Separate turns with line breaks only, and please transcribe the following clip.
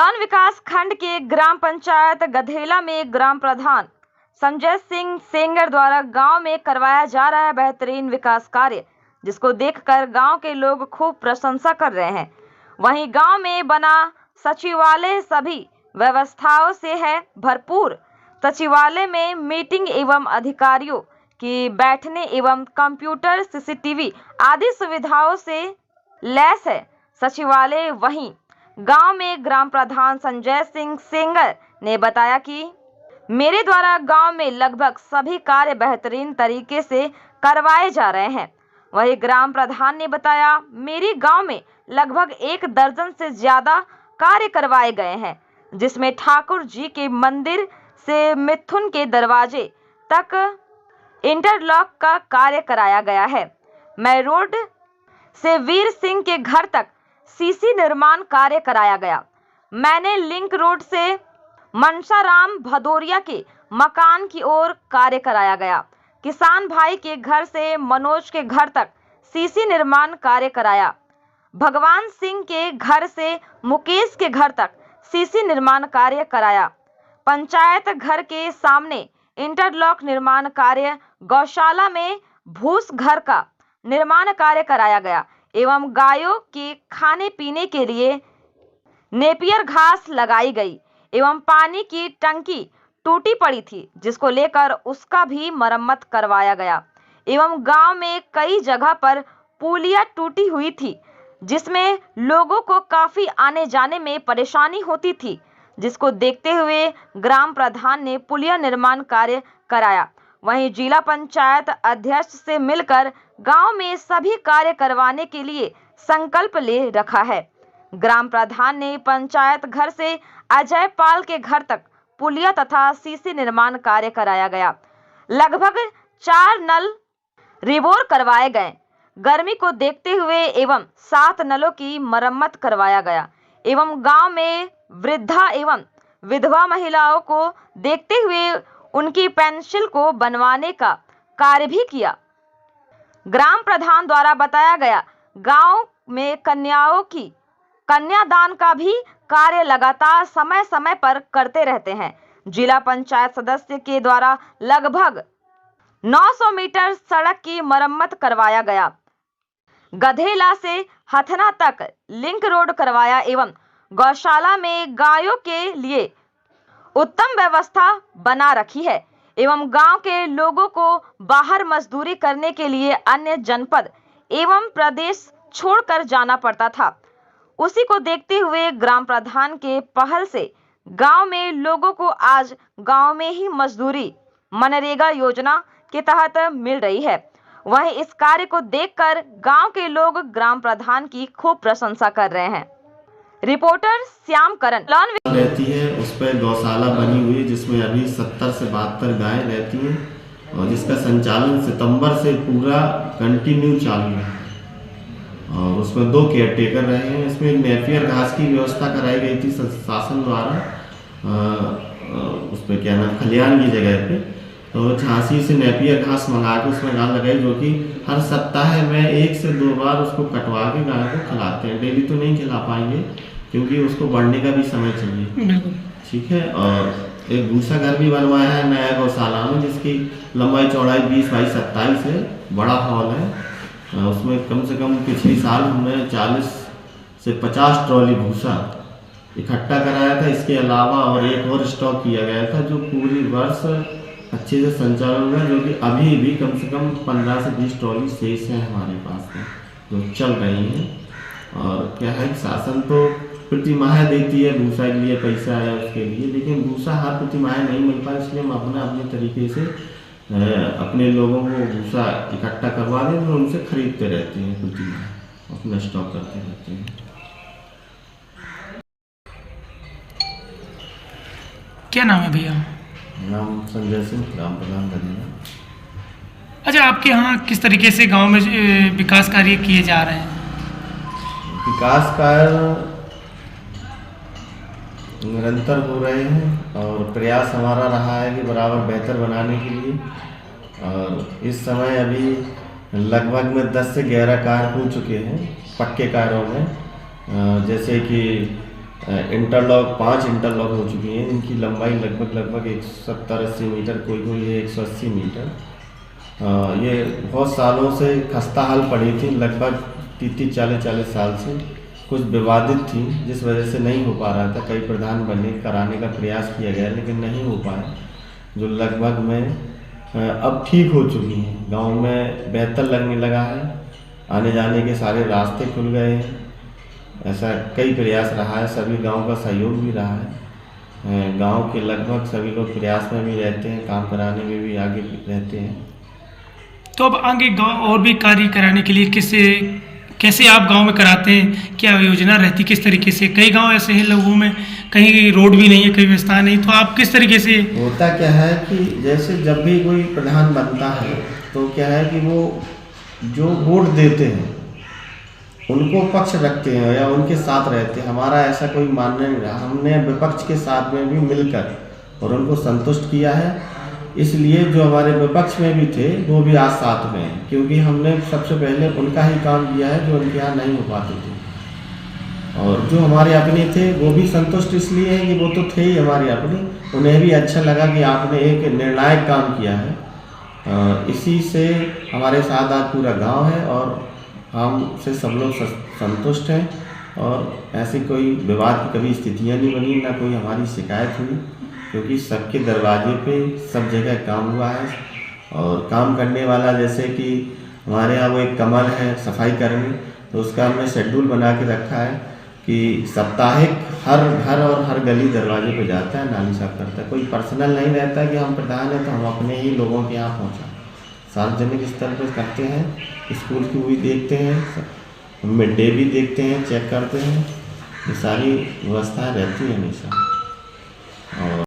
Loan विकास खंड के ग्राम पंचायत गधेला में ग्राम प्रधान संजय सिंह सेंगर द्वारा गांव में करवाया जा रहा है बेहतरीन विकास कार्य, जिसको देखकर गांव के लोग खूब प्रशंसा कर रहे हैं। वहीं गांव में बना सचिवालय सभी व्यवस्थाओं से है भरपूर। सचिवालय में मीटिंग एवं अधिकारियों की बैठने एवं कंप्यूटर, सीसीटीवी आदि सुविधाओं से लैस है सचिवालय। वहीं गांव में ग्राम प्रधान संजय सिंह सेंगर ने बताया कि मेरे द्वारा गांव में लगभग सभी कार्य बेहतरीन तरीके से करवाए जा रहे हैं। वहीं ग्राम प्रधान ने बताया, मेरी गांव में लगभग 1 दर्जन से ज्यादा कार्य करवाए गए हैं, जिसमें ठाकुर जी के मंदिर से मिथुन के दरवाजे तक इंटरलॉक का कार्य कराया गया है। मैं रोड से वीर सिंह के घर तक सीसी निर्माण कार्य कराया गया। मैंने लिंक रोड से मनसाराम भदौरिया के मकान की ओर कार्य कराया गया। किसान भाई के घर से मनोज के घर तक सीसी निर्माण कार्य कराया। भगवान सिंह के घर से मुकेश के घर तक सीसी निर्माण कार्य कराया। पंचायत घर के सामने इंटरलॉक निर्माण कार्य, गौशाला में भूस घर का निर्माण कार्य कराया गया एवं गायों के खाने पीने के लिए नेपियर घास लगाई गई एवं पानी की टंकी टूटी पड़ी थी, जिसको लेकर उसका भी मरम्मत करवाया गया एवं गांव में कई जगह पर पुलिया टूटी हुई थी, जिसमें लोगों को काफी आने जाने में परेशानी होती थी, जिसको देखते हुए ग्राम प्रधान ने पुलिया निर्माण कार्य कराया। वहीं जिला पंचायत अध्यक्ष से मिलकर गांव में सभी कार्य करवाने के लिए संकल्प ले रखा है। ग्राम प्रधान ने पंचायत घर से अजय पाल के घर तक पुलिया तथा सीसी निर्माण कार्य कराया गया। लगभग 4 नल रिबोर करवाए गए। गर्मी को देखते हुए एवं 7 नलों की मरम्मत करवाया गया एवं गांव में वृद्धा एवं विधवा महिलाओं को देखते हुए उनकी पेंशन को बनवाने का कार्य भी किया। ग्राम प्रधान द्वारा बताया गया, गांव में कन्याओं की कन्यादान का भी कार्य लगातार समय समय पर करते रहते हैं। जिला पंचायत सदस्य के द्वारा लगभग 900 मीटर सड़क की मरम्मत करवाया गया। गधेला से हथना तक लिंक रोड करवाया एवं गौशाला में गायों के लिए उत्तम व्यवस्था बना रखी है एवं गांव के लोगों को बाहर मजदूरी करने के लिए अन्य जनपद एवं प्रदेश छोड़कर जाना पड़ता था। उसी को देखते हुए ग्राम प्रधान के पहल से गांव में लोगों को आज गांव में ही मजदूरी मनरेगा योजना के तहत मिल रही है। वहीं इस कार्य को देखकर गांव के लोग ग्राम प्रधान की खूब प्रशंसा कर रहे हैं। रिपोर्टर श्याम करण
रहती है, उस पर गौशाला बनी हुई है जिसमें अभी 70 से 72 गाय रहती हैं और जिसका संचालन सितंबर से पूरा कंटिन्यू चालू है और उसमें 2 केयरटेकर रहे हैं। इसमें एक नेपियर घास की व्यवस्था कराई गई थी शासन द्वारा, उस पर क्या नाम खलियान की जगह पे, तो झांसी से नेपियर घास मंगा के उसमें गाय लगाई, जो कि हर सप्ताह में 1 से 2 बार उसको कटवा के गाय को खिलाते हैं। डेली तो नहीं खिला पाएंगे क्योंकि उसको बढ़ने का भी समय चाहिए, ठीक है। और एक भूसा घर भी बनवाया है नया गौशाला में, जिसकी लंबाई चौड़ाई 20 बाई 27 है, बड़ा हॉल है। उसमें कम से कम पिछले साल हमने 40 से 50 ट्रॉली भूसा इकट्ठा कराया था। इसके अलावा और एक और स्टॉक किया गया था जो पूरी वर्ष अच्छे से संचालन में, जो कि अभी भी कम से कम 15 से 20 ट्रॉली शेष है हमारे पास में जो चल रही हैं। और क्या है, शासन तो प्रति माह देती है भूसा के लिए, पैसा है उसके लिए, लेकिन भूसा हर प्रति माह नहीं मिल पाए, इसलिए हम अपने तरीके से अपने लोगों को भूसा इकट्ठा करवा दें और उनसे खरीदते रहते हैं, प्रति माह अपना स्टॉक करते रहते हैं।
क्या नाम है भैया?
नाम संजय सिंह, ग्राम प्रधान गधेला।
अच्छा, आपके यहाँ किस तरीके से गांव में विकास कार्य किए जा रहे हैं?
विकास कार्य निरंतर हो रहे हैं और प्रयास हमारा रहा है कि बराबर बेहतर बनाने के लिए। और इस समय अभी लगभग में 10 से 11 कार्य हो चुके हैं पक्के कार्यों में, जैसे कि इंटरलॉक 5 इंटरलॉक हो चुकी हैं। इनकी लंबाई लगभग 170-80 मीटर, कोई है 180 मीटर। ये बहुत सालों से खस्ता हाल पड़ी थी, लगभग 30-40 साल से कुछ विवादित थी, जिस वजह से नहीं हो पा रहा था। कई प्रधान बने, कराने का प्रयास किया गया लेकिन नहीं हो पाया, जो लगभग में अब ठीक हो चुकी हैं। गांव में बेहतर लगने लगा है, आने जाने के सारे रास्ते खुल गए हैं। ऐसा कई प्रयास रहा है, सभी गांव का सहयोग भी रहा है। गांव के लगभग सभी लोग प्रयास में भी रहते हैं, काम कराने में भी आगे रहते हैं।
तो अब आगे गांव और भी कार्य कराने के लिए कैसे आप गांव में कराते हैं, क्या योजना रहती, किस तरीके से? कई गांव ऐसे हैं लोगों में कहीं रोड भी नहीं है, कहीं व्यवस्था नहीं, तो आप किस तरीके से?
होता क्या है कि जैसे जब भी कोई प्रधान बनता है तो क्या है कि वो जो वोट देते हैं उनको पक्ष रखते हैं या उनके साथ रहते हैं। हमारा ऐसा कोई मानना नहीं रहा, हमने विपक्ष के साथ में भी मिलकर और उनको संतुष्ट किया है। इसलिए जो हमारे विपक्ष में भी थे वो भी आज साथ में हैं, क्योंकि हमने सबसे पहले उनका ही काम किया है जो उनके यहाँ नहीं हो पाते थे। और जो हमारे अपने थे वो भी संतुष्ट इसलिए हैं कि वो तो थे ही हमारे अपने, उन्हें भी अच्छा लगा कि आपने एक निर्णायक काम किया है। इसी से हमारे साथ आज पूरा गांव है और हमसे सब लोग संतुष्ट हैं और ऐसी कोई विवाद की कभी स्थितियां नहीं बनी, ना कोई हमारी शिकायत हुई, क्योंकि सबके दरवाजे पे सब जगह काम हुआ है। और काम करने वाला, जैसे कि हमारे यहाँ वो एक कमल है सफाई कर्मी, तो उसका हमने शेड्यूल बना के रखा है कि साप्ताहिक हर घर और हर गली दरवाजे पे जाता है, नाली साफ करता है। कोई पर्सनल नहीं रहता कि हम प्रधान हैं तो हम अपने ही लोगों के यहाँ पहुँचा, सार्वजनिक स्तर पर करते हैं। स्कूल की भी देखते हैं, मिड डे भी देखते हैं, चेक करते हैं, ये सारी व्यवस्थाएं रहती है हमेशा।